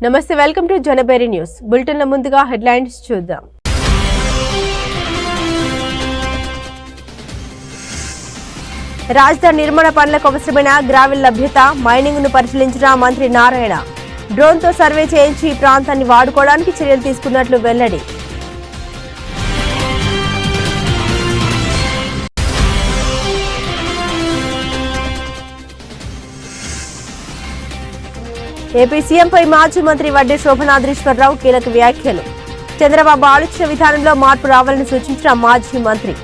నమస్తే, welcome to జనబేరి news bulletin. ముందుగా headlines చూద్దాం. రాజధాని నిర్మాణ పనులకు అవసరమైన గ్రావెల్ లభ్యత, మైనింగ్ ను పరిశీలించిన మంత్రి నారాయణ. డ్రోన్ తో సర్వే చేయించి ఈ ప్రాంతాన్ని వాడుకోవడానికి చర్యలు తీసుకున్నట్లు వెల్లడి. ఏపీ సీఎంపై మాజీ మంత్రి వడ్డే శోభనాద్రీశ్వరరావు కీలక వ్యాఖ్యలు. చంద్రబాబు ఆలోచన విధానంలో మార్పు రావాలని సూచించిన మాజీ మంత్రి.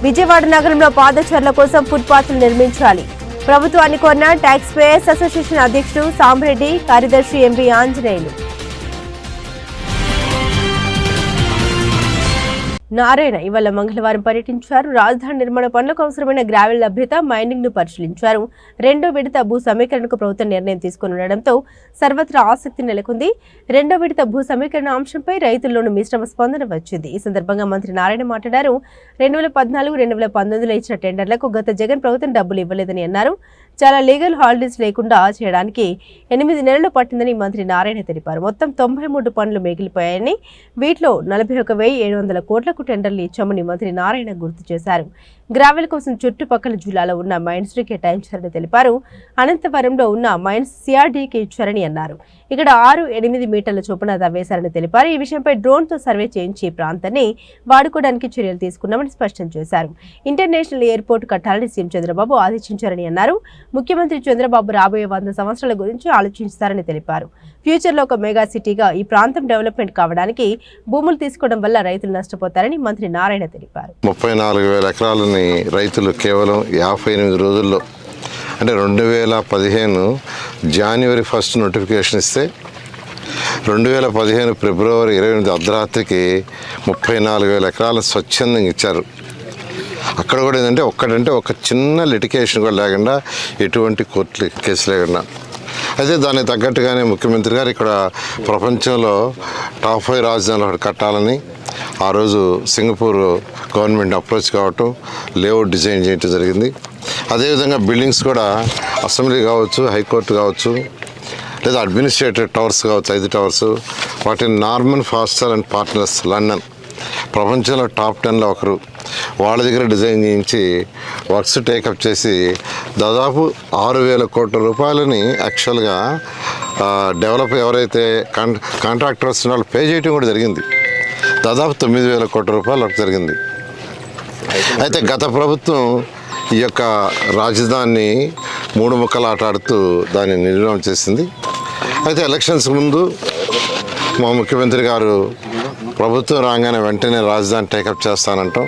విజయవాడ నగరంలో పాదచారుల కోసం ఫుట్పాత్లు నిర్మించాలి. ప్రభుత్వాన్ని కోరిన ట్యాక్స్ పేయర్స్ అసోసియేషన్ అధ్యక్షుడు సాంబరెడ్డి, కార్యదర్శి ఎంపీ ఆంజనేయులు. నారాయణ ఇవాళ మంగళవారం పర్యటించారు. రాజధాని నిర్మాణ పనులకు అవసరమైన గ్రావెల్ లభ్యత, మైనింగ్ ను పరిశీలించారు. రెండో విడత భూ సమీకరణకు ప్రభుత్వం నిర్ణయం తీసుకునుండటంతో సర్వత్రా ఆసక్తి నెలకొంది. రెండో విడత భూ సమీకరణ అంశంపై రైతుల్లోనూ మిశ్రమ స్పందన వచ్చింది. ఈ సందర్భంగా మంత్రి నారాయణ మాట్లాడారు. 2014-2019లో ఇచ్చిన టెండర్లకు గత జగన్ ప్రభుత్వం డబ్బులు ఇవ్వలేదని అన్నారు. చాలా లీగల్ హాలిడేస్ లేకుండా చేయడానికి 8 నెలలు పట్టిందని మంత్రి నారాయణ తెలిపారు. మొత్తం 93 పనులు మిగిలిపోయాయని, వీటిలో 41,700 కోట్లకు టెండర్లు ఇచ్చామని మంత్రి నారాయణ గుర్తు చేశారు. గ్రావెల్ కోసం చుట్టుపక్కల జిల్లాలో ఉన్న మైన్స్ ను కేటాయించారని తెలిపారు. అనంతవరంలో ఉన్న మైన్స్ సిఆర్డీకి ఇచ్చారని అన్నారు. ఇక్కడ 6-8 మీటర్ల చొప్పున తవ్వేశారని తెలిపారు. ఈ విషయంపై డ్రోన్ తో సర్వే చేయించి ప్రాంతాన్ని వాడుకోవడానికి చర్యలు తీసుకున్నామని స్పష్టం చేశారు. ఇంటర్నేషనల్ ఎయిర్పోర్ట్ కట్టాలని సీఎం చంద్రబాబు ఆదేశించారని అన్నారు. ముఖ్యమంత్రి చంద్రబాబు రాబోయే 100 సంవత్సరాల గురించి ఆలోచిస్తారని తెలిపారు. ఫ్యూచర్ లో ఒక మెగా సిటీగా ఈ ప్రాంతం డెవలప్మెంట్ కావడానికి భూములు తీసుకోవడం వల్ల రైతులు నష్టపోతారని మంత్రి నారాయణ తెలిపారు. 34,000 ఎకరాలని రైతులు కేవలం 58 రోజుల్లో, అంటే 2015 జనవరి 1 నోటిఫికేషన్ ఇస్తే 2015 ఫిబ్రవరి 28 అర్ధరాత్రికి 34,000 ఎకరాలు స్వచ్ఛందంగా ఇచ్చారు. అక్కడ కూడా ఏంటంటే ఒక చిన్న లిటికేషన్ కూడా లేకుండా, ఎటువంటి కోర్టు కేసు లేకుండా. అయితే దానికి తగ్గట్టుగానే ముఖ్యమంత్రి గారు ఇక్కడ ప్రపంచంలో టాప్ 5 రాజధానులు ఒకటి కట్టాలని ఆ రోజు సింగపూర్ గవర్నమెంట్ అప్రోచ్ కావటం, లేఅవుట్ డిజైన్ చేయటం జరిగింది. అదేవిధంగా బిల్డింగ్స్ కూడా అసెంబ్లీ కావచ్చు, హైకోర్టు కావచ్చు, లేదా అడ్మినిస్ట్రేటివ్ టవర్స్ కావచ్చు, 5 టవర్స్, వాటిని Norman faster and partners London ప్రపంచంలో టాప్ 10లో ఒకరు, వాళ్ళ దగ్గర డిజైన్ చేయించి వర్క్స్ టేకప్ చేసి దాదాపు 6,000 కోట్ల రూపాయలని యాక్చువల్గా డెవలప్ ఎవరైతే కాంట్రాక్టర్స్ వాళ్ళు పే చేయడం కూడా జరిగింది. దాదాపు 9,000 కోట్ల రూపాయలు వర్క్ జరిగింది. అయితే గత ప్రభుత్వం ఈ యొక్క రాజధానిని 3 ముక్కలు ఆటాడుతూ దాన్ని నిర్మాణం చేసింది. అయితే ఎలక్షన్స్ ముందు మా ముఖ్యమంత్రి గారు ప్రభుత్వం రాగానే వెంటనే రాజధాని టేకప్ చేస్తానంటాం,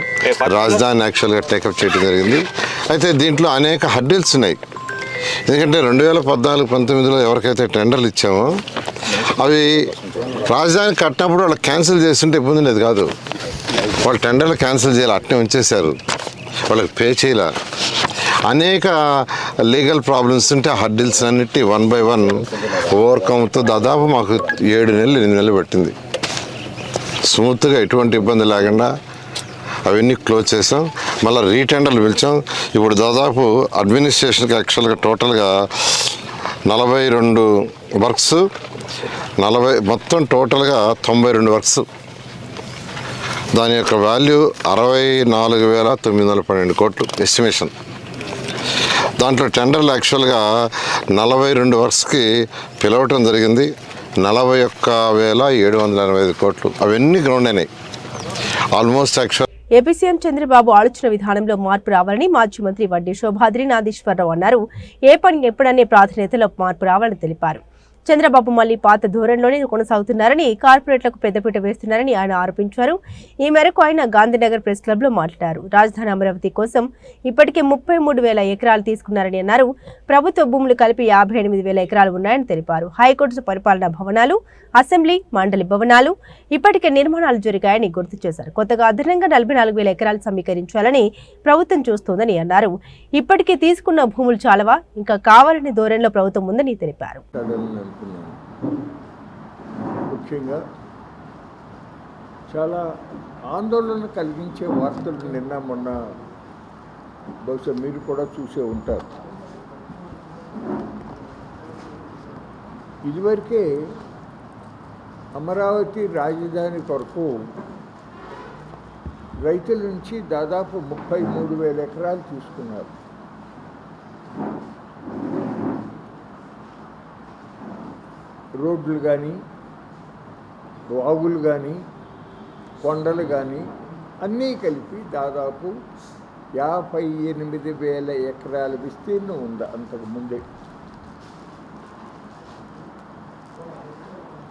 రాజధాని యాక్చువల్గా టేకప్ చేయడం జరిగింది. అయితే దీంట్లో అనేక హర్డిల్స్ ఉన్నాయి. ఎందుకంటే 2014-19లో ఎవరికైతే టెండర్లు ఇచ్చామో అవి రాజధాని కట్టినప్పుడు వాళ్ళు క్యాన్సిల్ చేస్తుంటే ఇబ్బంది లేదు కాదు, వాళ్ళు టెండర్లు క్యాన్సిల్ చేయాలి, అట్నే ఉంచేశారు, వాళ్ళకి పే చేయాల. అనేక లీగల్ ప్రాబ్లమ్స్ ఉంటే ఆ హర్డిల్స్ అన్నిటి 1 by 1 ఓవర్కమ్తో దాదాపు మాకు 7-8 నెలలు పట్టింది. స్మూత్గా ఎటువంటి ఇబ్బంది లేకుండా అవన్నీ క్లోజ్ చేసాం. మళ్ళీ రీటెండర్లు పిలిచాం. ఇప్పుడు దాదాపు అడ్మినిస్ట్రేషన్కి యాక్చువల్గా టోటల్గా 42 వర్క్స్, మొత్తం టోటల్గా 92 వర్క్స్. దాని యొక్క వాల్యూ 64,912 కోట్లు ఎస్టిమేషన్. దాంట్లో టెండర్లు యాక్చువల్గా 42 వర్క్స్కి పిలవటం జరిగింది. 41,785 కోట్లు అవన్నీ గ్రౌండ్ అయినాయి almost. Actual AP CM Chandrababu ఆలోచన విధానంలో మార్పు రావాలని మాజీ మంత్రి వడ్డే శోభాద్రీనాథీశ్వరరావు అన్నారు. ఏ పని ఎప్పుడనే ప్రాధాన్యతలో మార్పు రావాలని తెలిపారు. చంద్రబాబు మళ్లీ పాత ధోరణిలోనే కొనసాగుతున్నారని, కార్పొరేట్లకు పెద్దపీట వేస్తున్నారని ఆయన ఆరోపించారు. ఈ మేరకు ఆయన గాంధీనగర్ ప్రెస్ క్లబ్ లో మాట్లాడారు. రాజధాని అమరావతి కోసం ఇప్పటికే 33,000 ఎకరాలు తీసుకున్నారని అన్నారు. ప్రభుత్వ భూములు కలిపి 58,000 ఎకరాలు ఉన్నాయని తెలిపారు. హైకోర్టు పరిపాలనా భవనాలు, అసెంబ్లీ, మండలి భవనాలు ఇప్పటికే నిర్మాణాలు జరిగాయని గుర్తు చేశారు. కొత్తగా అదనంగా 44,000 ఎకరాలు సమీకరించాలని ప్రభుత్వం చూస్తోందని అన్నారు. ఇప్పటికే తీసుకున్న భూములు చాలవా, ఇంకా కావాలనే ధోరణిలో ప్రభుత్వం ఉందని తెలిపారు. ముఖ్యంగా చాలా ఆందోళన కలిగించే వార్తలు నిన్న మొన్న బహుశా మీరు కూడా చూసే ఉంటారు. ఇదివరకే అమరావతి రాజధాని కొరకు రైతుల నుంచి దాదాపు 33,000 ఎకరాలు తీసుకున్నారు. రోడ్లు కానీ, వాగులు కానీ, కొండలు కానీ అన్నీ కలిపి దాదాపు 58,000 ఎకరాల విస్తీర్ణం ఉంది. అంతకుముందే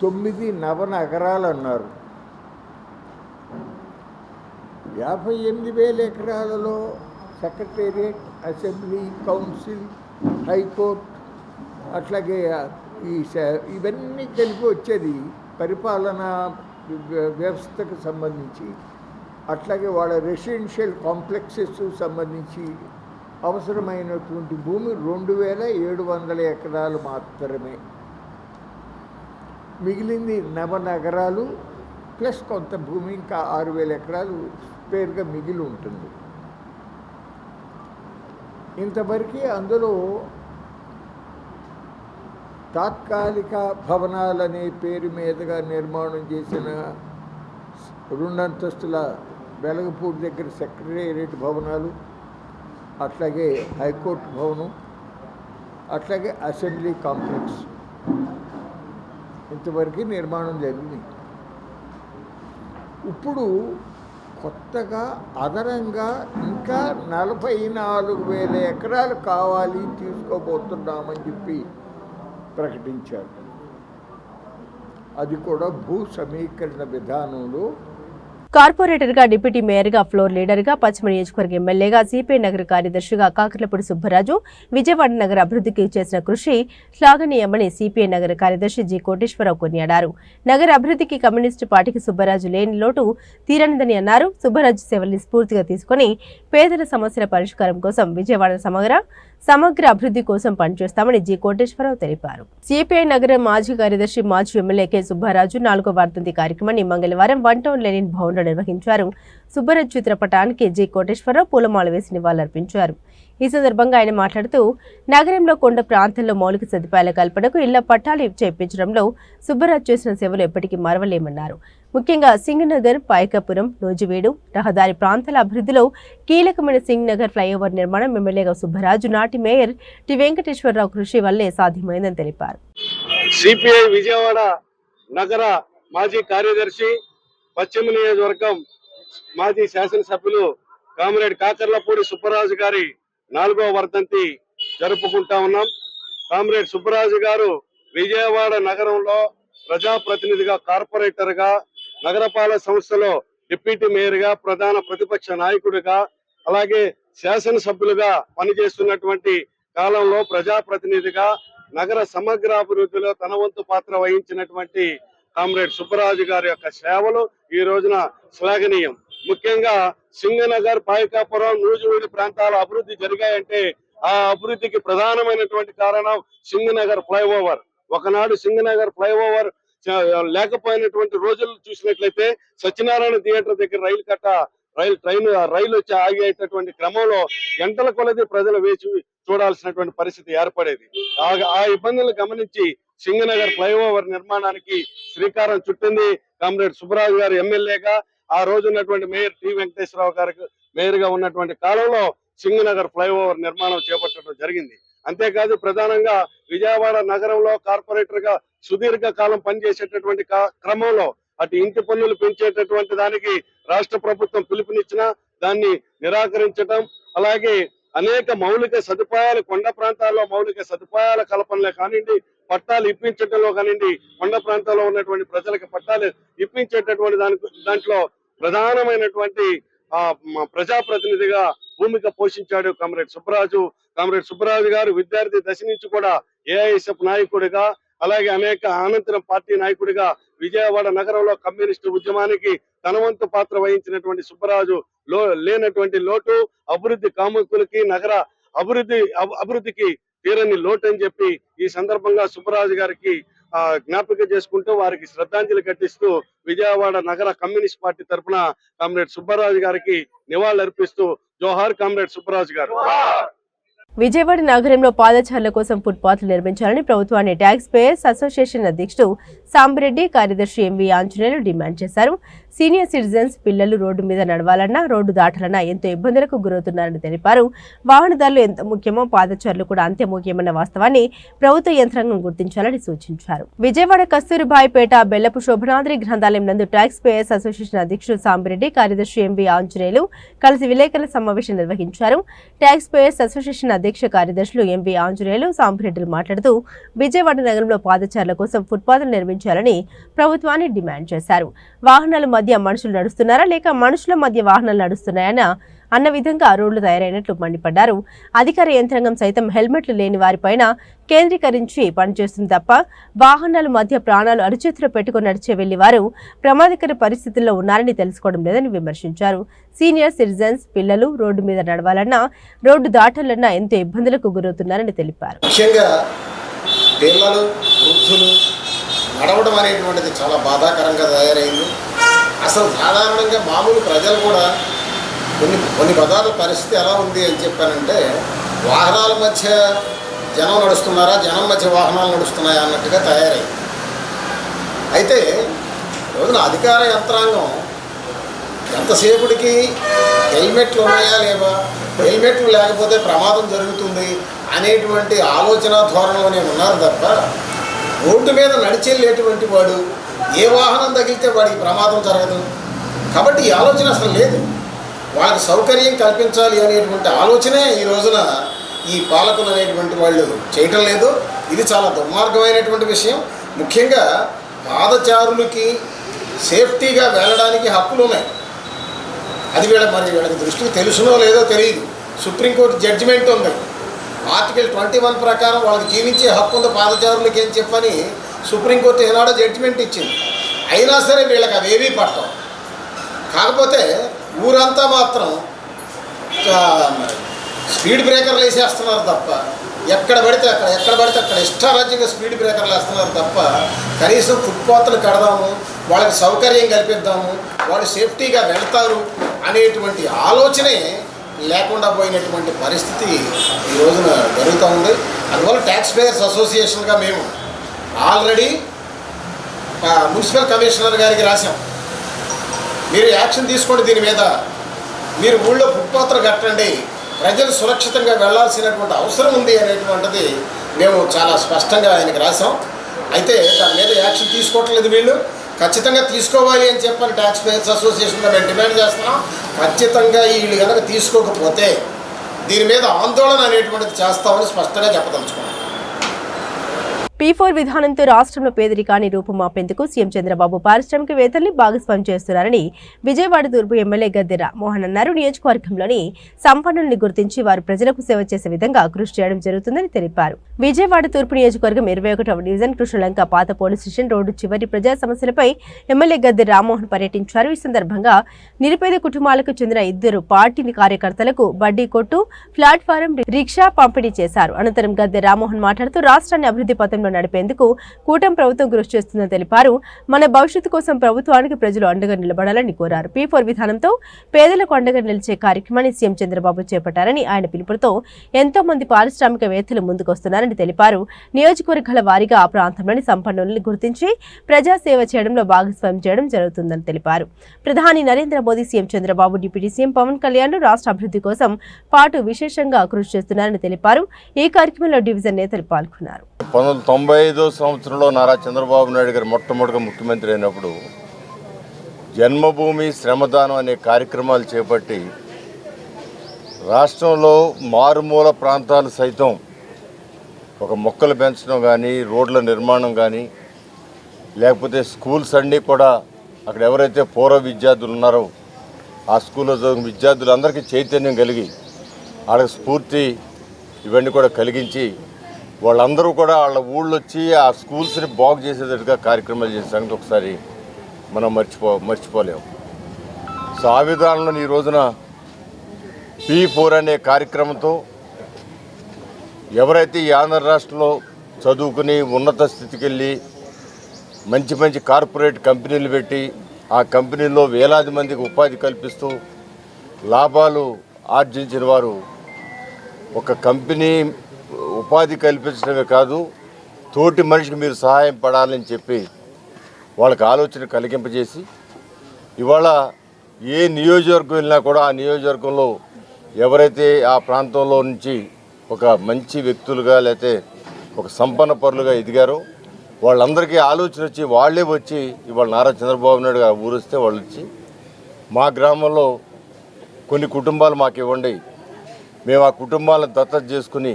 9 నవనగరాలు అన్నారు. 58,000 ఎకరాలలో సెక్రటేరియట్, అసెంబ్లీ, కౌన్సిల్, హైకోర్టు, అట్లాగే ఇవన్నీ కలిపి వచ్చేది పరిపాలనా వ్యవస్థకు సంబంధించి, అట్లాగే వాళ్ళ రెసిడెన్షియల్ కాంప్లెక్సెస్ సంబంధించి అవసరమైనటువంటి భూమి 2,700 ఎకరాలు మాత్రమే. మిగిలింది నవనగరాలు ప్లస్ కొంత భూమి, ఇంకా 6,000 ఎకరాలు స్పేర్గా మిగిలి ఉంటుంది. ఇంతవరకు అందులో తాత్కాలిక భవనాలనే పేరు మీదుగా నిర్మాణం చేసిన 2 అంతస్తుల వెలగపూడి దగ్గర సెక్రటేరియట్ భవనాలు, అట్లాగే హైకోర్టు భవనం, అట్లాగే అసెంబ్లీ కాంప్లెక్స్ ఇంతవరకు నిర్మాణం జరిగింది. ఇప్పుడు కొత్తగా అదనంగా ఇంకా 44,000 ఎకరాలు కావాలి, తీసుకోబోతున్నామని చెప్పి ప్రకటించారు. అది కూడా భూ సమీకరణ విధానంలో. కార్పొరేటర్గా, డిప్యూటీ మేయర్గా, ఫ్లోర్ లీడర్గా, పశ్చిమ నియోజకవర్గ ఎమ్మెల్యేగా, సిపిఐ నగర కార్యదర్శిగా కాకర్లపూడి సుబ్బరాజు విజయవాడ నగర అభివృద్ధికి చేసిన కృషి శ్లాఘనీయమని సిపిఐ నగర కార్యదర్శి జి కోటేశ్వరరావు కొనియాడారు. నగర అభివృద్ధికి కమ్యూనిస్టు పార్టీకి సుబ్బరాజు లేని లోటు తీరనిదని అన్నారు. సుబ్బరాజు సేవల్ని స్ఫూర్తిగా తీసుకుని పేదల సమస్యల పరిష్కారం కోసం విజయవాడ సమగ్ర అభివృద్ధి కోసం పనిచేస్తామని జి కోటేశ్వరరావు తెలిపారు. సిపిఐ నగర మాజీ కార్యదర్శి, మాజీ ఎమ్మెల్యే కె సుబ్బరాజు 4వ వర్ధంతి కార్యక్రమాన్ని మంగళవారం 1 టౌన్ లెనిన్ భవన్లో నిర్వహించారు. సుబ్బరాజు చిత్రపటానికి జి కోటేశ్వరరావు పూలమాల వేసి నివాళులర్పించారు. ఈ సందర్భంగా ఆయన మాట్లాడుతూ నగరంలో కొండ ప్రాంతంలో మౌలిక సదుపాయాల కల్పనకు ఇళ్ల పట్టాలు చేయించడంలో సుబ్బరాజు చేసిన సేవలు ఎప్పటికీ మరవలేమన్నారు. ముఖ్యంగా సింగ్ నగర్, పాయకాపురం, నూజివీడు రహదారి ప్రాంతాల అభివృద్ధిలో కీలకమైన సింగ్ నగర్ ఫ్లైఓవర్ నిర్మాణం ఎమ్మెల్యేగా సుబ్బరాజు, నాటి మేయర్ టి వెంకటేశ్వరరావు కృషి వల్లే సాధ్యమైందని తెలిపారు. సిపిఐ విజయవాడ నగర మాజీ కార్యదర్శి, పశ్చిమ నియోజకవర్గం మాజీ శాసనసభ్యులు కామ్రేడ్ కాకర్లపూడి సుబ్బరాజు గారి 4వ వర్ధంతి జరుపుకుంటా ఉన్నాం. కామ్రేడ్ సుబ్బరాజు గారు విజయవాడ నగరంలో ప్రజాప్రతినిధిగా, కార్పొరేటర్గా, నగరపాలక సంస్థలో డిప్యూటీ మేయర్గా, ప్రధాన ప్రతిపక్ష నాయకుడిగా, అలాగే శాసనసభ్యులుగా పనిచేస్తున్నటువంటి కాలంలో ప్రజాప్రతినిధిగా నగర సమగ్రాభివృద్ధిలో తన వంతు పాత్ర వహించినటువంటి కామ్రేడ్ సుబ్బరాజు గారి యొక్క సేవలు ఈ రోజున శ్లాఘనీయం. ముఖ్యంగా సింగనగర్, పాయకాపురం, నూజివీడు ప్రాంతాల అభివృద్ధి జరిగాయంటే ఆ అభివృద్ధికి ప్రధానమైనటువంటి కారణం సింగనగర్ ఫ్లైఓవర్. ఒకనాడు సింగనగర్ ఫ్లైఓవర్ లేకపోయినటువంటి రోజులు చూసినట్లయితే సత్యనారాయణ థియేటర్ దగ్గర రైలు వచ్చి ఆగేటటువంటి క్రమంలో గంటల కొలది ప్రజలు వేచి చూడాల్సినటువంటి పరిస్థితి ఏర్పడేది. ఆ ఇబ్బందులు గమనించి సింగనగర్ ఫ్లైఓవర్ నిర్మాణానికి శ్రీకారం చుట్టింది కామ్రేడ్ సుబ్బరాజు గారు ఎమ్మెల్యేగా. ఆ రోజు ఉన్నటువంటి మేయర్ టి వెంకటేశ్వరరావు గారికి మేయర్ గా ఉన్నటువంటి కాలంలో సింగనగర్ ఫ్లైఓవర్ నిర్మాణం చేపట్టడం జరిగింది. అంతేకాదు ప్రధానంగా విజయవాడ నగరంలో కార్పొరేటర్ గా సుదీర్ఘ కాలం పనిచేసేటటువంటి క్రమంలో అటు ఇంటి పన్నులు పెంచేటటువంటి దానికి రాష్ట్ర ప్రభుత్వం పిలుపునిచ్చినా దాన్ని నిరాకరించడం, అలాగే అనేక మౌలిక సదుపాయాలు కొండ ప్రాంతాల్లో మౌలిక సదుపాయాల కల్పనలో కానివ్వండి, పట్టాలు ఇప్పించడంలో కానివ్వండి, కొండ ప్రాంతాల్లో ఉన్నటువంటి ప్రజలకు పట్టాలు ఇప్పించేటటువంటి దాంట్లో ప్రధానమైనటువంటి ప్రజాప్రతినిధిగా భూమిక పోషించాడు కామ్రేడ్ సుబ్బరాజు. కామ్రేడ్ సుబ్బరాజు గారు విద్యార్థి దశ నుంచి కూడా ఏఐఎస్ఎఫ్ నాయకుడిగా, అలాగే అనేక అనంతరం పార్టీ నాయకుడిగా విజయవాడ నగరంలో కమ్యూనిస్టు ఉద్యమానికి తన వంతు పాత్ర వహించినటువంటి సుబ్బరాజు లేనటువంటి లోటు అభివృద్ధి కాముకులకి, నగర అభివృద్ధికి తీరని లోటు అని చెప్పి ఈ సందర్భంగా సుబ్బరాజు గారికి జ్ఞాపిక చేసుకుంటూ వారికి శ్రద్ధాంజలి ఘటిస్తూ విజయవాడ నగర కమ్యూనిస్ట్ పార్టీ తరఫున కామ్రేడ్ సుబ్బరాజు గారికి నివాళులర్పిస్తూ జోహార్ కామ్రేడ్ సుబ్బరాజు గారు. విజయవాడ నగరంలో పాదచారుల కోసం ఫుట్పాత్లు నిర్మించాలని ప్రభుత్వాన్ని ట్యాక్స్ పేయర్స్ అసోసియేషన్ అధ్యక్షుడు సాంబిరెడ్డి, కార్యదర్శి ఎంవి ఆంజనేయులు డిమాండ్ చేశారు. సీనియర్ సిటిజన్స్ పిల్లలు రోడ్డు మీద నడవాలన్నా, రోడ్డు దాటాలన్నా ఎంతో ఇబ్బందులకు గురవుతున్నారని తెలిపారు. వాహనదారులు ఎంత ముఖ్యమో పాదచారులు కూడా అంతే ముఖ్యమన్న వాస్తవాన్ని ప్రభుత్వ యంత్రాంగం గుర్తించాలని సూచించారు. విజయవాడ కస్తూరిబాయిపేట బెల్లపు శోభనాద్రి గ్రంథాలయం నందు ట్యాక్స్ పేయర్స్ అసోసియేషన్ అధ్యక్షుడు సాంబిరెడ్డి, కార్యదర్శి ఎంవి ఆంజనేయులు కలిసి విలేకరుల సమావేశం నిర్వహించారు. ట్యాక్స్ పేయర్స్ అసోసియేషన్ అధ్యక్ష కార్యదర్శులు ఎంవి ఆంజనేయులు, సాంబిరెడ్డిలు మాట్లాడుతూ విజయవాడ నగరంలో పాదచారుల కోసం ఫుట్పాత్లు నిర్మించాలని ప్రభుత్వాన్ని డిమాండ్ చేశారు. వాహనాల మధ్య మనుషులు నడుస్తున్నారా లేక మనుషుల మధ్య వాహనాలు నడుస్తున్నాయా అన్న విధంగా రోడ్లు తయారైనట్లు మండిపడ్డారు. అధికార యంత్రాంగం సైతం హెల్మెట్లు లేని వారిపైన కేంద్రీకరించి పనిచేస్తుంది తప్ప వాహనాల మధ్య ప్రాణాలు అరిచేతిలో పెట్టుకుని నడిచే వెళ్లి వారు ప్రమాదకర పరిస్థితుల్లో ఉన్నారని తెలుసుకోవడం లేదని విమర్శించారు. సీనియర్ సిటిజన్స్ పిల్లలు రోడ్డు మీద నడవాలన్నా, రోడ్డు దాటాలన్నా ఎంతో ఇబ్బందులకు గురవుతున్నారని తెలిపారు. ముఖ్యంగా పిల్లలు, వృద్ధులు నడవడం అనేటువంటిది చాలా బాధాకరంగా తయారైంది. అసలు సాధారణంగా మామూలు ప్రజలు కూడా కొన్ని పదాల పరిస్థితి ఎలా ఉంది అని చెప్పానంటే, వాహనాల మధ్య జనం నడుస్తున్నారా, జనం మధ్య వాహనాలు నడుస్తున్నాయా అన్నట్టుగా తయారైంది. అయితే రోజున అధికార యంత్రాంగం ఎంతసేపటికి హెల్మెట్లు ఉన్నాయా లేవా, హెల్మెట్లు లేకపోతే ప్రమాదం జరుగుతుంది అనేటువంటి ఆలోచన ధోరణిలోనే ఉన్నారు తప్ప, రోడ్డు మీద నడిచెళ్ళేటువంటి వాడు ఏ వాహనం తగిలితే వాడికి ప్రమాదం జరగదు కాబట్టి ఈ ఆలోచన అసలు లేదు. వాళ్ళకి సౌకర్యం కల్పించాలి అనేటువంటి ఆలోచనే ఈ రోజున ఈ పాలకులు అనేటువంటి వాళ్ళు చేయటం లేదు. ఇది చాలా దుర్మార్గమైనటువంటి విషయం. ముఖ్యంగా పాదచారులకి సేఫ్టీగా వెళ్ళడానికి హక్కులు ఉన్నాయి. అది వీళ్ళకి దృష్టికి తెలుసునో లేదో తెలియదు. సుప్రీంకోర్టు జడ్జిమెంట్ ఉంది. ఆర్టికల్ 21 ప్రకారం వాళ్ళకి జీవించే హక్కు ఉంది పాదచారులకి అని చెప్పని సుప్రీంకోర్టు ఏనాడో జడ్జిమెంట్ ఇచ్చింది. అయినా సరే వీళ్ళకి అవేవీ పట్టవు. కాకపోతే ఊరంతా మాత్రం స్పీడ్ బ్రేకర్లు వేసేస్తున్నారు తప్ప, ఎక్కడ పడితే అక్కడ ఇష్టారాజ్యంగా స్పీడ్ బ్రేకర్లు వేస్తున్నారు తప్ప, కనీసం ఫుట్పాత్లు కడదాము, వాళ్ళకి సౌకర్యం కల్పిద్దాము, వాళ్ళు సేఫ్టీగా వెళ్తారు అనేటువంటి ఆలోచనే లేకుండా పోయినటువంటి పరిస్థితి ఈ రోజున జరుగుతూ ఉంది. అందువల్ల ట్యాక్స్ పేయర్స్ అసోసియేషన్గా మేము ఆల్రెడీ మున్సిపల్ కమిషనర్ గారికి రాశాం. మీరు యాక్షన్ తీసుకోండి, దీని మీద మీరు ఊళ్ళో ఫుట్పాత్లు కట్టండి, ప్రజలు సురక్షితంగా వెళ్లాల్సినటువంటి అవసరం ఉంది అనేటువంటిది మేము చాలా స్పష్టంగా ఆయనకి రాసాం. అయితే దాని మీద యాక్షన్ తీసుకోవట్లేదు. వీళ్ళు ఖచ్చితంగా తీసుకోవాలి అని చెప్పని ట్యాక్స్ పేయర్స్ అసోసియేషన్గా మేము డిమాండ్ చేస్తున్నాం. ఖచ్చితంగా వీళ్ళు కనుక తీసుకోకపోతే దీని మీద ఆందోళన అనేటువంటిది చేస్తామని స్పష్టంగా చెప్పదలుచుకున్నాం. P4 విధానంతో రాష్ట్రంలో పేదరికాన్ని రూపుమాపేందుకు సీఎం చంద్రబాబు పారిశ్రామికవేత్తల్ని భాగస్వామ్యం చేస్తున్నారని విజయవాడ తూర్పు ఎమ్మెల్యే గద్దె రామ్మోహన్ అన్నారు. నియోజకవర్గంలోని సంపన్నుల్ని గుర్తించి వారు ప్రజలకు సేవ చేసే విధంగా కృషి చేయడం జరుగుతుందని తెలిపారు. విజయవాడ తూర్పు నియోజకవర్గం 21వ డివిజన్ కృష్ణలంక పాత పోలీస్ స్టేషన్ రోడ్డు చివరి ప్రజా సమస్యలపై ఎమ్మెల్యే గద్దె రామ్మోహన్ పర్యటించారు. ఈ సందర్భంగా నిరుపేద కుటుంబాలకు చెందిన 2 పార్టీ కార్యకర్తలకు బడ్డీ కొట్టు, ప్లాట్ఫారం, రిక్షా పంపిణీ చేశారు. అనంతరం గద్దె రామ్మోహన్ మాట్లాడుతూ రాష్ట్రాన్ని అభివృద్ధి పథంలో నడిపేందుకు కూటమి ప్రభుత్వం కృషి చేస్తుందని తెలిపారు. మన భవిష్యత్తు కోసం ప్రభుత్వానికి ప్రజలు అండగా నిలబడాలని కోరారు. P4 విధానంతో పేదలకు అండగా నిలిచే కార్యక్రమాన్ని సీఎం చంద్రబాబు చేపట్టారని, ఆయన పిలుపుతో ఎంతో మంది పారిశ్రామికవేత్తలు ముందుకొస్తున్నారని తెలిపారు. నియోజకవర్గాల వారీగా ఆ ప్రాంతంలోని సంపన్నుల్ని గుర్తించి ప్రజాసేవ చేయడంలో భాగస్వామ్యం చేయడం జరుగుతుందని తెలిపారు. ప్రధాని Narendra Modi, CM Chandrababu, deputy CM Pawan Kalyan రాష్ట్ర అభివృద్ధి కోసం పాటు విశేషంగా కృషి చేస్తున్నారని తెలిపారు. ఈ కార్యక్రమంలో డివిజన్ నేతలు పాల్గొన్నారు. 1995 సంవత్సరంలో నారా చంద్రబాబు నాయుడు గారు మొట్టమొదటిగా ముఖ్యమంత్రి అయినప్పుడు జన్మభూమి శ్రమదానం అనే కార్యక్రమాలు చేపట్టి రాష్ట్రంలో మారుమూల ప్రాంతాలు సైతం ఒక మొక్కలు పెంచడం కానీ, రోడ్ల నిర్మాణం కానీ, లేకపోతే స్కూల్స్ అన్నీ కూడా అక్కడ ఎవరైతే పూర్వ విద్యార్థులు ఉన్నారో ఆ స్కూల్లో చదివిన విద్యార్థులందరికీ చైతన్యం కలిగి వాళ్ళకి స్ఫూర్తి ఇవన్నీ కూడా కలిగించి వాళ్ళందరూ కూడా వాళ్ళ ఊళ్ళో వచ్చి ఆ స్కూల్స్ని బాగు చేసేటట్టుగా కార్యక్రమాలు చేసే సంగతి ఒకసారి మనం మర్చిపోలేము. సో ఆ విధానంలో ఈ రోజున P4 అనే కార్యక్రమంతో ఎవరైతే ఈ ఆంధ్ర రాష్ట్రంలో చదువుకుని ఉన్నత స్థితికి వెళ్ళి మంచి మంచి కార్పొరేట్ కంపెనీలు పెట్టి ఆ కంపెనీల్లో వేలాది మందికి ఉపాధి కల్పిస్తూ లాభాలు ఆర్జించిన వారు ఒక కంపెనీ ఉపాధి కల్పించడమే కాదు, తోటి మనిషికి మీరు సహాయం పడాలని చెప్పి వాళ్ళకి ఆలోచన కలిగింపజేసి ఇవాళ ఏ నియోజకవర్గం వెళ్ళినా కూడా ఆ నియోజకవర్గంలో ఎవరైతే ఆ ప్రాంతంలో నుంచి ఒక మంచి వ్యక్తులుగా లేకపోతే ఒక సంపన్న పరులుగా ఎదిగారో వాళ్ళందరికీ ఆలోచన వచ్చి వాళ్ళే వచ్చి ఇవాళ నారా చంద్రబాబు నాయుడు గారు ఊరిస్తే వాళ్ళు వచ్చి మా గ్రామంలో కొన్ని కుటుంబాలు మాకు ఇవ్వండి, మేము ఆ కుటుంబాలను దత్తత చేసుకుని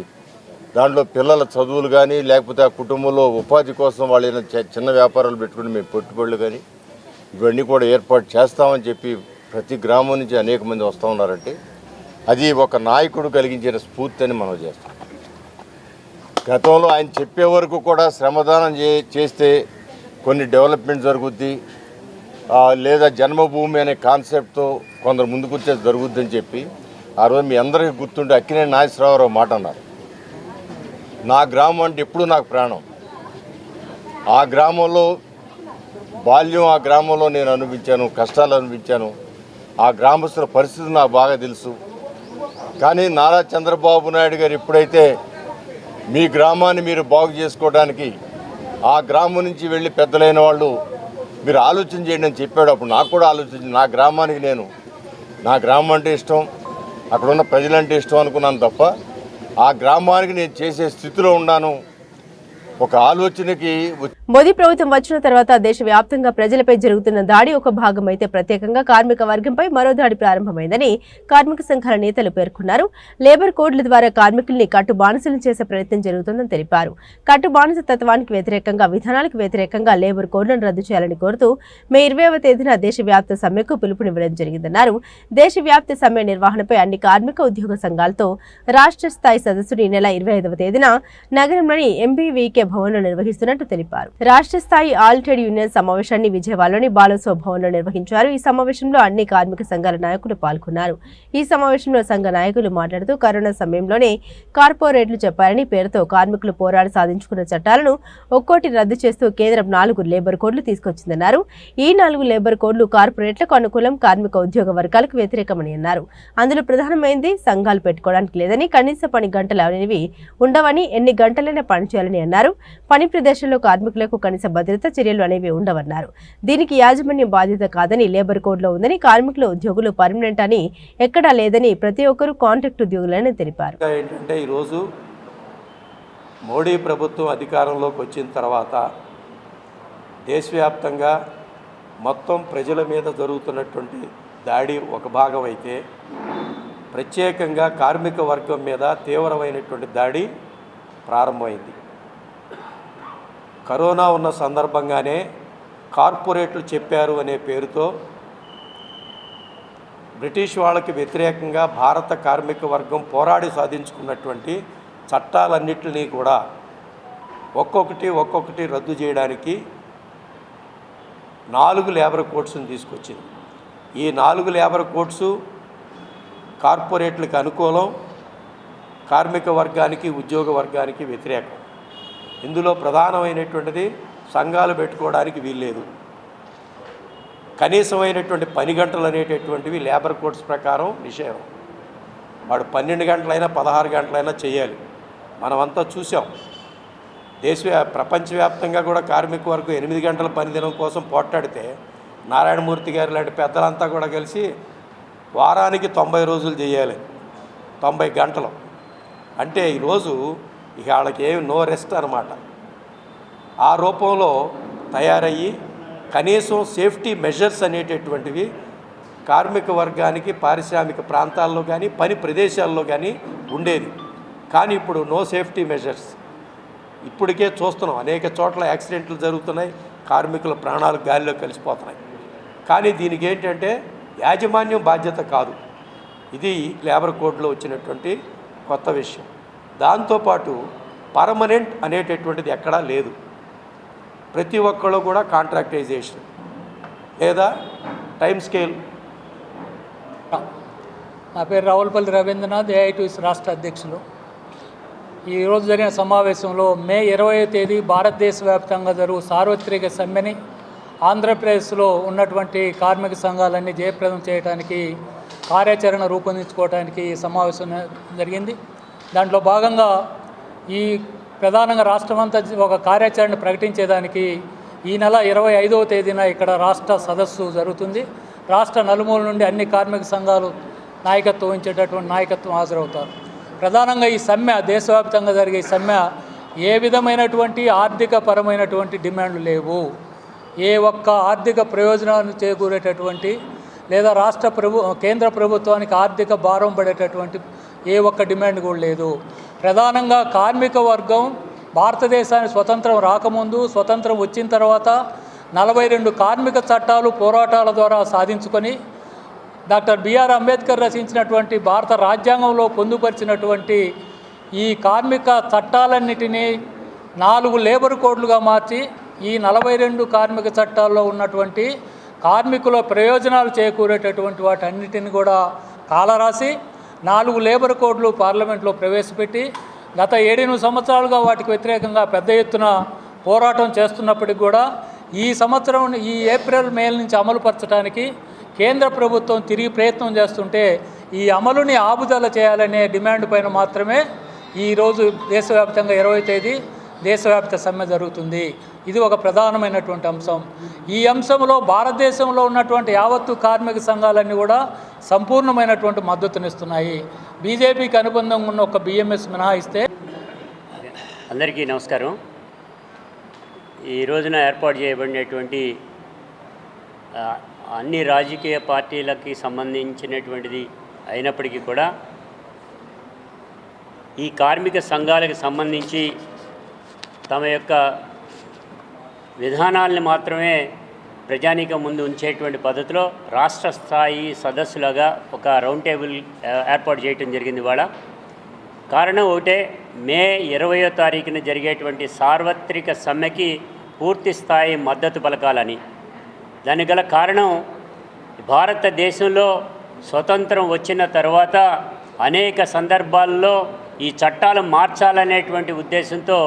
దాంట్లో పిల్లల చదువులు కానీ లేకపోతే ఆ కుటుంబంలో ఉపాధి కోసం వాళ్ళు చిన్న వ్యాపారాలు పెట్టుకుని మేము పెట్టుబడులు కానీ ఇవన్నీ కూడా ఏర్పాటు చేస్తామని చెప్పి ప్రతి గ్రామం నుంచి అనేక మంది వస్తూ ఉన్నారంటే అది ఒక నాయకుడు కలిగించిన స్ఫూర్తి అని మనం చేస్తాం. గతంలో ఆయన చెప్పే వరకు కూడా శ్రమదానం చేస్తే కొన్ని డెవలప్మెంట్ జరుగుద్ది, లేదా జన్మభూమి అనే కాన్సెప్ట్తో కొందరు ముందుకు వచ్చేది జరుగుద్దని చెప్పి ఆ రోజు మీ అందరికీ గుర్తుంటే అక్కినేని నాగేశ్వరరావు మాట అన్నారు. నా గ్రామం అంటే ఎప్పుడు నాకు ప్రాణం. ఆ గ్రామంలో బాల్యం, ఆ గ్రామంలో నేను అనుభవించాను, కష్టాలు అనుభవించాను, ఆ గ్రామస్తుల పరిస్థితులు నాకు బాగా తెలుసు. కానీ నారా చంద్రబాబు నాయుడు గారు ఎప్పుడైతే మీ గ్రామాన్ని మీరు బాగు చేసుకోవడానికి ఆ గ్రామం నుంచి వెళ్ళి పెద్దలైన వాళ్ళు మీరు ఆలోచన చేయండి అని చెప్పాడు. అప్పుడు నాకు కూడా ఆలోచించి నా గ్రామానికి నా గ్రామం అంటే ఇష్టం, అక్కడ ఉన్న ప్రజలంటే ఇష్టం అనుకున్నాను తప్ప ఆ గ్రామానికి నేను చేసే స్థితిలో ఉన్నాను. ఒక ఆలోచనకి మోదీ ప్రభుత్వం వచ్చిన తర్వాత దేశవ్యాప్తంగా ప్రజలపై జరుగుతున్న దాడి ఒక భాగం అయితే ప్రత్యేకంగా కార్మిక వర్గంపై మరో దాడి ప్రారంభమైందని కార్మిక సంఘాల నేతలు పేర్కొన్నారు. లేబర్ కోడ్ల ద్వారా కార్మికుల్ని కట్టు బానిసలను చేసే ప్రయత్నం జరుగుతుందని తెలిపారు. కట్టు బానిస తత్వానికి వ్యతిరేకంగా, విధానాలకు వ్యతిరేకంగా లేబర్ కోడ్లను రద్దు చేయాలని కోరుతూ మే 20వ తేదీన దేశవ్యాప్త సమ్మెకు పిలుపునివ్వడం జరిగిందన్నారు. దేశవ్యాప్త సమ్మె నిర్వహణపై అన్ని కార్మిక ఉద్యోగ సంఘాలతో రాష్ట్ర స్థాయి సదస్సును ఈ నెల 25వ తేదీన నగరంలోని ఎంబీవీకే భవన్లో నిర్వహిస్తున్నట్టు తెలిపారు. రాష్ట్ర స్థాయి ఆల్ ట్రేడ్ యూనియన్ సమావేశాన్ని విజయవాడలోని బాలోత్సవ భవన్లో నిర్వహించారు. ఈ సమావేశంలో అన్ని కార్మిక సంఘాల నాయకులు పాల్గొన్నారు. ఈ సమావేశంలో సంఘ నాయకులు మాట్లాడుతూ కరోనా సమయంలోనే కార్పొరేట్లు చెప్పారని, పేరుతో కార్మికులు పోరాడి సాధించుకున్న చట్టాలను ఒక్కోటి రద్దు చేస్తూ కేంద్రం 4 లేబర్ కోడ్లు తీసుకొచ్చిందన్నారు. ఈ 4 లేబర్ కోడ్లు కార్పొరేట్లకు అనుకూలం, కార్మిక ఉద్యోగ వర్గాలకు వ్యతిరేకమని అన్నారు. అందులో ప్రధానమైనది సంఘాలు పెట్టుకోవడానికి లేదని, కనీస పని గంటలు అనేవి ఉండవని, ఎన్ని గంటలైనా పనిచేయాలని అన్నారు. పని ప్రదేశంలో కార్మికులకు కనీస భద్రత చర్యలు అనేవి ఉండవన్నారు. దీనికి యాజమాన్యం బాధ్యత కాదని, లేబర్ కోడ్లో ఉందని, కార్మికుల ఉద్యోగులు పర్మనెంట్ అని ఎక్కడా లేదని, ప్రతి ఒక్కరూ కాంట్రాక్ట్ ఉద్యోగులని తెలిపారు. ఏంటంటే ఈరోజు మోడీ ప్రభుత్వం అధికారంలోకి వచ్చిన తర్వాత దేశవ్యాప్తంగా మొత్తం ప్రజల మీద జరుగుతున్నటువంటి దాడి ఒక భాగం అయితే, ప్రత్యేకంగా కార్మిక వర్గం మీద తీవ్రమైనటువంటి దాడి ప్రారంభమైంది. కరోనా ఉన్న సందర్భంగానే కార్పొరేట్లు చెప్పారు అనే పేరుతో బ్రిటిష్ వాళ్ళకి వ్యతిరేకంగా భారత కార్మిక వర్గం పోరాడి సాధించుకున్నటువంటి చట్టాలన్నింటినీ కూడా ఒక్కొక్కటి రద్దు చేయడానికి 4 లేబర్ కోడ్స్ని తీసుకొచ్చింది. ఈ 4 లేబర్ కోడ్స్ కార్పొరేట్లకు అనుకూలం, కార్మిక వర్గానికి, ఉద్యోగ వర్గానికి వ్యతిరేకం. ఇందులో ప్రధానమైనటువంటిది సంఘాలు పెట్టుకోవడానికి వీల్లేదు, కనీసమైనటువంటి పని గంటలు అనేటటువంటివి లేబర్ కోడ్స్ ప్రకారం నిషేధం. వాడు 12 గంటలైనా 16 గంటలైనా చేయాలి. మనమంతా చూసాం. ప్రపంచవ్యాప్తంగా కూడా కార్మిక వర్గం 8 గంటల పనిదినం కోసం పోట్లాడితే నారాయణమూర్తి గారు లాంటి పెద్దలంతా కూడా కలిసి వారానికి 90 రోజులు చేయాలి, 90 గంటలు. అంటే ఈరోజు ఇక వాళ్ళకి ఏమి నో రెస్ట్ అన్నమాట. ఆ రూపంలో తయారయ్యి కనీసం సేఫ్టీ మెజర్స్ అనేటటువంటివి కార్మిక వర్గానికి పారిశ్రామిక ప్రాంతాల్లో కానీ పని ప్రదేశాల్లో కానీ ఉండేది. కానీ ఇప్పుడు నో సేఫ్టీ మెజర్స్. ఇప్పటికే చూస్తున్నాం, అనేక చోట్ల యాక్సిడెంట్లు జరుగుతున్నాయి, కార్మికుల ప్రాణాలు గాలిలో కలిసిపోతున్నాయి. కానీ దీనికి ఏంటంటే యాజమాన్యం బాధ్యత కాదు. ఇది లేబర్ కోడ్లో వచ్చినటువంటి కొత్త విషయం. దాంతోపాటు పర్మనెంట్ అనేటటువంటిది ఎక్కడా లేదు. ప్రతి ఒక్కళ్ళు కూడా కాంట్రాక్టైజేషన్ లేదా టైం స్కేల్. నా పేరు రావులపల్లి రవీంద్రనాథ్, ఏఐటీయూసీ రాష్ట్ర అధ్యక్షులు. ఈరోజు జరిగిన సమావేశంలో మే 20వ తేదీ భారతదేశ వ్యాప్తంగా జరుగు సార్వత్రిక సమ్మెని ఆంధ్రప్రదేశ్లో ఉన్నటువంటి కార్మిక సంఘాలన్నీ జయప్రదం చేయడానికి కార్యాచరణ రూపొందించుకోవడానికి ఈ సమావేశం జరిగింది. దాంట్లో భాగంగా ఈ ప్రధానంగా రాష్ట్రమంతా ఒక కార్యాచరణ ప్రకటించేదానికి ఈ నెల 25వ తేదీన ఇక్కడ రాష్ట్ర సదస్సు జరుగుతుంది. రాష్ట్ర నలుమూల నుండి అన్ని కార్మిక సంఘాలు నాయకత్వం వహించేటటువంటి నాయకత్వం హాజరవుతారు. ప్రధానంగా ఈ సమ్మె దేశవ్యాప్తంగా జరిగే ఈ సమ్మె ఏ విధమైనటువంటి ఆర్థిక పరమైనటువంటి డిమాండ్లు లేవు. ఏ ఒక్క ఆర్థిక ప్రయోజనాలను చేకూరేటటువంటి లేదా కేంద్ర ప్రభుత్వానికి ఆర్థిక భారం పడేటటువంటి ఏ ఒక్క డిమాండ్ కూడా లేదు. ప్రధానంగా కార్మిక వర్గం భారతదేశానికి స్వతంత్రం రాకముందు, స్వతంత్రం వచ్చిన తర్వాత 42 కార్మిక చట్టాలు పోరాటాల ద్వారా సాధించుకొని డాక్టర్ బిఆర్ అంబేద్కర్ రచించినటువంటి భారత రాజ్యాంగంలో పొందుపరిచినటువంటి ఈ కార్మిక చట్టాలన్నిటినీ 4 లేబర్ కోడ్లుగా మార్చి ఈ 42 కార్మిక చట్టాల్లో ఉన్నటువంటి కార్మికుల ప్రయోజనాలు చేకూరేటటువంటి వాటన్నిటిని కూడా కాలరాసి 4 లేబర్ కోడ్లు పార్లమెంట్లో ప్రవేశపెట్టి గత 7 సంవత్సరాలుగా వాటికి వ్యతిరేకంగా పెద్ద ఎత్తున పోరాటం చేస్తున్నప్పటికి కూడా ఈ సంవత్సరం ఈ ఏప్రిల్ మే నుంచి అమలుపరచడానికి కేంద్ర ప్రభుత్వం తిరిగి ప్రయత్నం చేస్తుంటే ఈ అమలుని ఆపుదల చేయాలనే డిమాండ్ పైన మాత్రమే ఈరోజు దేశవ్యాప్తంగా 20వ తేదీ దేశవ్యాప్త సమ్మె జరుగుతుంది. ఇది ఒక ప్రధానమైనటువంటి అంశం. ఈ అంశంలో భారతదేశంలో ఉన్నటువంటి యావత్తు కార్మిక సంఘాలన్నీ కూడా సంపూర్ణమైనటువంటి మద్దతునిస్తున్నాయి. బీజేపీకి అనుబంధంగా ఉన్న ఒక బిఎంఎస్ మినహాయిస్తే. అందరికీ నమస్కారం. ఈ రోజున ఏర్పాటు చేయబడినటువంటి అన్ని రాజకీయ పార్టీలకి సంబంధించినటువంటిది అయినప్పటికీ కూడా ఈ కార్మిక సంఘాలకు సంబంధించి తమ యొక్క విధానాలను మాత్రమే ప్రజానీకం ముందు ఉంచేటువంటి పద్ధతిలో రాష్ట్ర స్థాయి సదస్సులుగా ఒక రౌండ్ టేబుల్ ఏర్పాటు చేయడం జరిగింది. ఇవాళ కారణం ఒకటే, మే 20వ తారీఖున జరిగేటువంటి సార్వత్రిక సమ్మెకి పూర్తి స్థాయి మద్దతు పలకాలని. దానికి గల కారణం, భారతదేశంలో స్వతంత్రం వచ్చిన తర్వాత అనేక సందర్భాల్లో ఈ చట్టాలు మార్చాలనేటువంటి ఉద్దేశంతో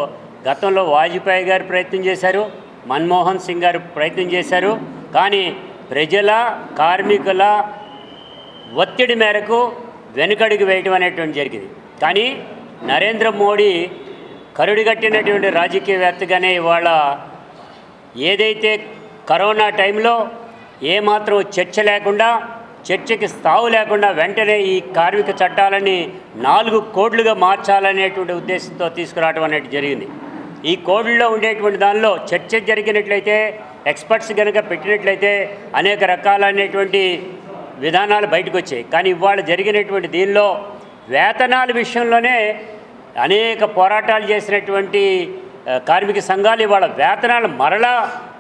గతంలో వాజ్పేయి గారు ప్రయత్నం చేశారు, మన్మోహన్ సింగ్ గారు ప్రయత్నం చేశారు. కానీ ప్రజల కార్మికుల ఒత్తిడి మేరకు వెనుకడుగు వేయటం అనేటువంటి జరిగింది. కానీ నరేంద్ర మోడీ కరుడుగట్టినటువంటి రాజకీయవేత్తగానే ఇవాళ ఏదైతే కరోనా టైంలో ఏమాత్రం చర్చ లేకుండా, చర్చకి స్థావు లేకుండా వెంటనే ఈ కార్మిక చట్టాలని 4 కోడ్లుగా మార్చాలనేటువంటి ఉద్దేశంతో తీసుకురావడం అనేది జరిగింది. ఈ కోడ్లో ఉండేటువంటి దానిలో చర్చ జరిగినట్లయితే, ఎక్స్పర్ట్స్ కనుక పెట్టినట్లయితే అనేక రకాలైనటువంటి విధానాలు బయటకు వచ్చాయి. కానీ ఇవాళ జరిగినటువంటి దీనిలో వేతనాల విషయంలోనే అనేక పోరాటాలు చేసినటువంటి కార్మిక సంఘాలు ఇవాళ వేతనాలు మరలా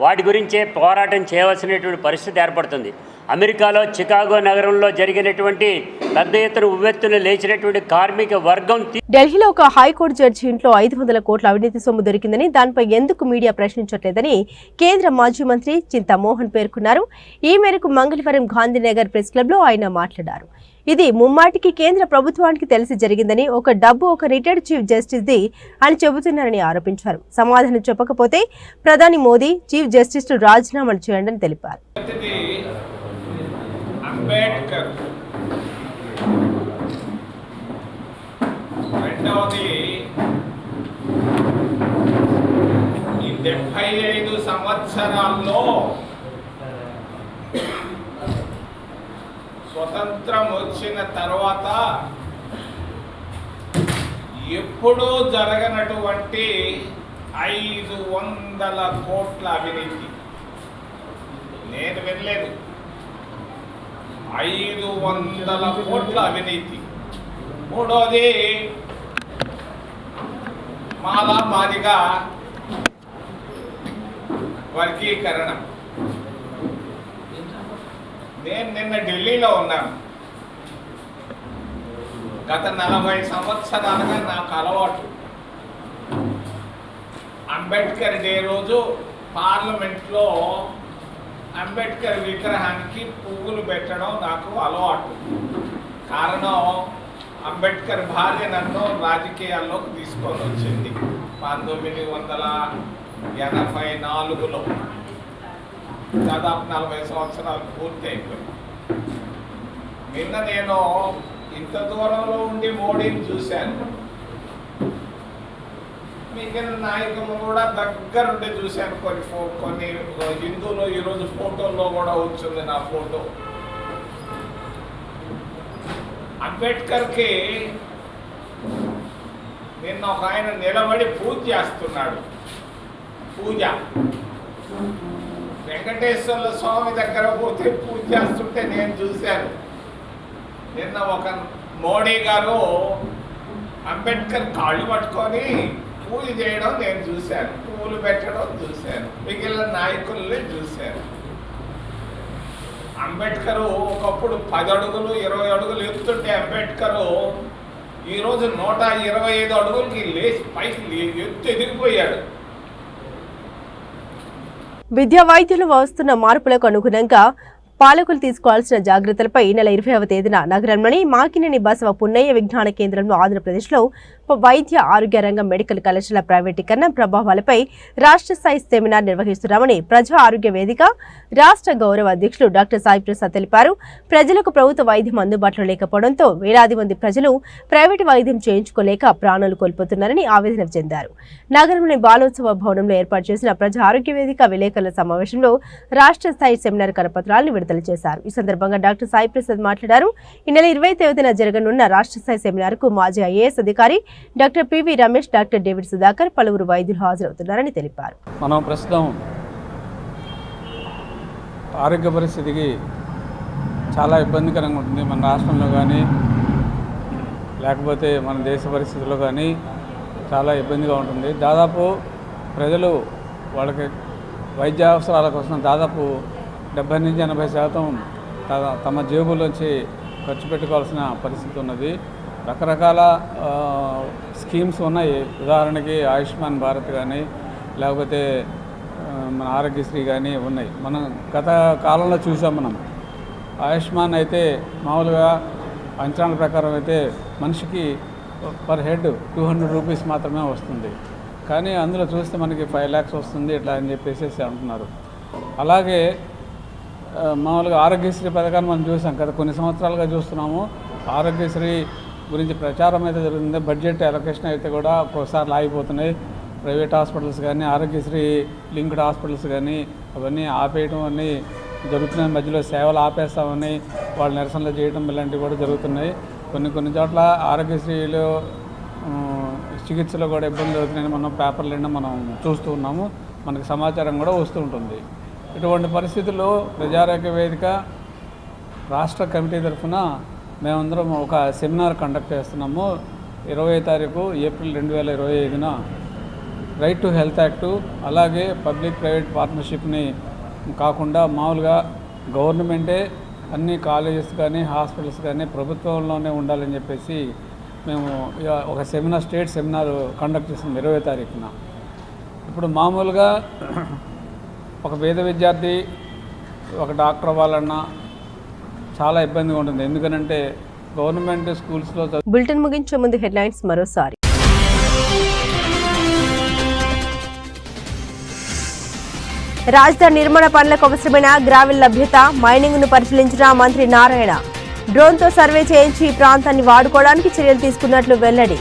వాటి గురించే పోరాటం చేయవలసినటువంటి పరిస్థితి ఏర్పడుతుంది. అమెరికాలో చికాగో నగరంలో జరిగినటువంటి పెద్ద ఎత్తున ఉవ్వెత్తున లేచినటువంటి కార్మిక వర్గం. ఢిల్లీలో ఒక హైకోర్టు జడ్జి ఇంట్లో 500 కోట్ల అవినీతి సొమ్ము దొరికిందని, దానిపై ఎందుకు మీడియా ప్రశ్నించట్లేదని కేంద్ర మాజీ మంత్రి చింతామోహన్ పేర్కొన్నారు. ఈ మేరకు మంగళవారం గాంధీనగర్ ప్రెస్ క్లబ్లో ఆయన మాట్లాడారు. ఇది ముమ్మాటికి కేంద్ర ప్రభుత్వానికి తెలిసి జరిగిందని, ఒక డబ్బు ఒక రిటైర్డ్ చీఫ్ జస్టిస్ ది అని చెబుతున్నారని ఆరోపించారు. సమాధానం చెప్పకపోతే ప్రధాని మోదీ చీఫ్ జస్టిస్ రాజీనామాలు చేయండి అని తెలిపారు. అంబేద్కర్ రెండవది ఈ 75 సంవత్సరాల్లో స్వతంత్రం వచ్చిన తర్వాత ఎప్పుడూ జరగనటువంటి 500 కోట్ల అవినీతి నేను వినలేదు. 500 కోట్ల అవినీతి. మూడోది మాదిగా వర్గీకరణ. నేను నిన్న ఢిల్లీలో ఉన్నాను. గత 40 సంవత్సరాలుగా నాకు అలవాటు. అంబేద్కర్ డే రోజు పార్లమెంట్లో అంబేద్కర్ విగ్రహానికి పువ్వులు పెట్టడం నాకు అలవాటు. కారణం అంబేద్కర్ భార్య నన్ను రాజకీయాల్లోకి తీసుకొని వచ్చింది 1984లో. దాదాపు 40 సంవత్సరాలు పూర్తి అయిపోయింది. నిన్న నేను ఇంత దూరంలో ఉండి మోడీని చూశాను. మిగిలిన నాయకులు కూడా దగ్గరుండి చూశాను. కొన్ని హిందువులు ఈరోజు ఫోటోల్లో కూడా వచ్చింది నా ఫోటో. అంబేద్కర్కి నిన్న ఒక ఆయన నిలబడి పూజ చేస్తున్నాడు. పూజ వెంకటేశ్వర స్వామి దగ్గర పోతే పూజ చేస్తుంటే నేను చూశాను. నిన్న ఒక మోడీ గారు అంబేద్కర్ కాళ్ళు పట్టుకొని పూజ చేయడం నేను చూశాను. పూలు పెట్టడం చూశాను. మిగిలిన నాయకుల్ని చూశాను. అంబేద్కర్ ఒకప్పుడు 10 అడుగులు 20 అడుగులు ఎత్తుంటే అంబేద్కర్ ఈరోజు 125 అడుగులకి లేచి పైకి ఎదిగిపోయాడు. విద్యా వైద్యులు వస్తున్న మార్పులకు అనుగుణంగా పాలకులు తీసుకోవాల్సిన జాగ్రత్తలపై ఈ నెల 20వ తేదీన నగరంలోని మాకినేని బసవ పున్నయ్య విజ్ఞాన కేంద్రంలో ఆంధ్రప్రదేశ్లో వైద్య ఆరోగ్య రంగం మెడికల్ కళాశాల ప్రైవేటీకరణ ప్రభావాలపై రాష్ట్ర స్థాయి సెమినార్ నిర్వహిస్తున్నామని ప్రజా ఆరోగ్య వేదిక రాష్ట్ర గౌరవ అధ్యక్షులు డాక్టర్ సాయి ప్రసాద్ తెలిపారు. ప్రజలకు ప్రభుత్వ వైద్యం అందుబాటులో లేకపోవడంతో వేలాది మంది ప్రజలు ప్రైవేటు వైద్యం చేయించుకోలేక ప్రాణాలు కోల్పోతున్నారని ఆవేదన చెందారు. నగరంలోని బాలోత్సవ భవనంలో ఏర్పాటు చేసిన ప్రజా ఆరోగ్య వేదిక విలేకరుల సమావేశంలో రాష్ట్ర స్థాయి సెమినార్ కరపత్రాలను విడుదల చేశారు. ఈ సందర్భంగా డాక్టర్ సాయి ప్రసాద్ మాట్లాడారు. ఈ నెల 20వ తేదీన జరగనున్న రాష్ట్ర స్థాయి సెమినార్ కు మాజీ ఐఏఎస్ అధికారి doctor PV Ramesh, doctor David Sudhakar, పలువురు వైద్యులు హాజరవుతున్నారని తెలిపారు. మనం ప్రస్తుతం ఆరోగ్య పరిస్థితికి చాలా ఇబ్బందికరంగా ఉంటుంది. మన రాష్ట్రంలో కానీ లేకపోతే మన దేశ పరిస్థితుల్లో కానీ చాలా ఇబ్బందిగా ఉంటుంది. దాదాపు ప్రజలు వాళ్ళకి వైద్య అవసరాల కోసం దాదాపు 70-80% తమ జేబులోంచి ఖర్చు పెట్టుకోవాల్సిన పరిస్థితి ఉన్నది. రకరకాల స్కీమ్స్ ఉన్నాయి. ఉదాహరణకి ఆయుష్మాన్ భారత్ కానీ లేకపోతే మన ఆరోగ్యశ్రీ కానీ ఉన్నాయి. మనం గత కాలంలో చూసాం. మనం ఆయుష్మాన్ అయితే మామూలుగా అంచనాల ప్రకారం అయితే మనిషికి పర్ హెడ్ 200 రూపీస్ మాత్రమే వస్తుంది. కానీ అందులో చూస్తే మనకి 5 lakhs వస్తుంది ఇట్లా అని చెప్పేసి అంటున్నారు. అలాగే మామూలుగా ఆరోగ్యశ్రీ పథకాన్ని మనం చూసాం. గత కొన్ని సంవత్సరాలుగా చూస్తున్నాము. ఆరోగ్యశ్రీ గురించి ప్రచారం అయితే జరుగుతుంది. బడ్జెట్ అలొకేషన్ అయితే కూడా ఒక్కోసారి ఆగిపోతున్నాయి. ప్రైవేట్ హాస్పిటల్స్ కానీ ఆరోగ్యశ్రీ లింక్డ్ హాస్పిటల్స్ కానీ అవన్నీ ఆపేయడం అన్నీ జరుగుతున్నాయి. మధ్యలో సేవలు ఆపేస్తామని వాళ్ళు నిరసనలు చేయడం ఇలాంటివి కూడా జరుగుతున్నాయి. కొన్ని చోట్ల ఆరోగ్యశ్రీలో చికిత్సలో కూడా ఇబ్బందులు అవుతున్నాయని మనం పేపర్లు నిండా మనం చూస్తూ ఉన్నాము. మనకి సమాచారం కూడా వస్తూ ఉంటుంది. ఇటువంటి పరిస్థితుల్లో ప్రజారోగ్య వేదిక రాష్ట్ర కమిటీ తరఫున మేమందరం ఒక సెమినార్ కండక్ట్ చేస్తున్నాము. 20వ తారీఖు ఏప్రిల్ 2025న రైట్ టు హెల్త్ యాక్టు అలాగే పబ్లిక్ ప్రైవేట్ పార్ట్నర్షిప్ని కాకుండా మామూలుగా గవర్నమెంటే అన్ని కాలేజెస్ కానీ హాస్పిటల్స్ కానీ ప్రభుత్వంలోనే ఉండాలని చెప్పేసి మేము ఒక సెమినార్ స్టేట్ సెమినార్ కండక్ట్ చేస్తున్నాం 20వ తారీఖున. ఇప్పుడు మామూలుగా ఒక పేద విద్యార్థి ఒక డాక్టర్ అవ్వాలన్నా చాలా ఇబ్బందిగా ఉంటుంది. ఎందుకనంటే గవర్నమెంట్ స్కూల్స్లో. బులెటిన్ ముగించే ముందు హెడ్లైన్స్ మరోసారి. రాజధాని నిర్మాణ పనులకు అవసరమైన గ్రావెల్ లభ్యత, మైనింగ్ ను పరిశీలించిన మంత్రి నారాయణ. డ్రోన్తో సర్వే చేయించి ఈ ప్రాంతాన్ని వాడుకోవడానికి చర్యలు తీసుకున్నట్లు వెల్లడి.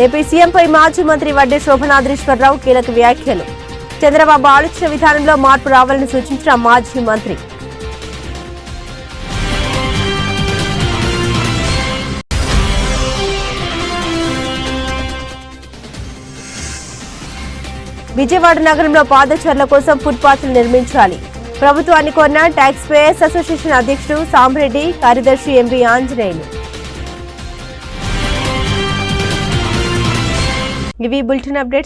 ఏపీ సీఎంపై మాజీ మంత్రి వడ్డే శోభనాద్రీశ్వరరావు కీలక వ్యాఖ్యలు. చంద్రబాబు ఆలోచన విధానంలో మార్పు రావాలని సూచించిన మాజీ మంత్రి. విజయవాడ నగరంలో పాదచారుల కోసం ఫుట్పాత్లు నిర్మించాలి. ప్రభుత్వాన్ని కోరిన ట్యాక్స్ పేయర్స్ అసోసియేషన్ అధ్యక్షుడు సాంబ్రెడ్డి, కార్యదర్శి ఎంవి ఆంజనేయులు. ఇవి బులెటిన్ అప్డేట్స్.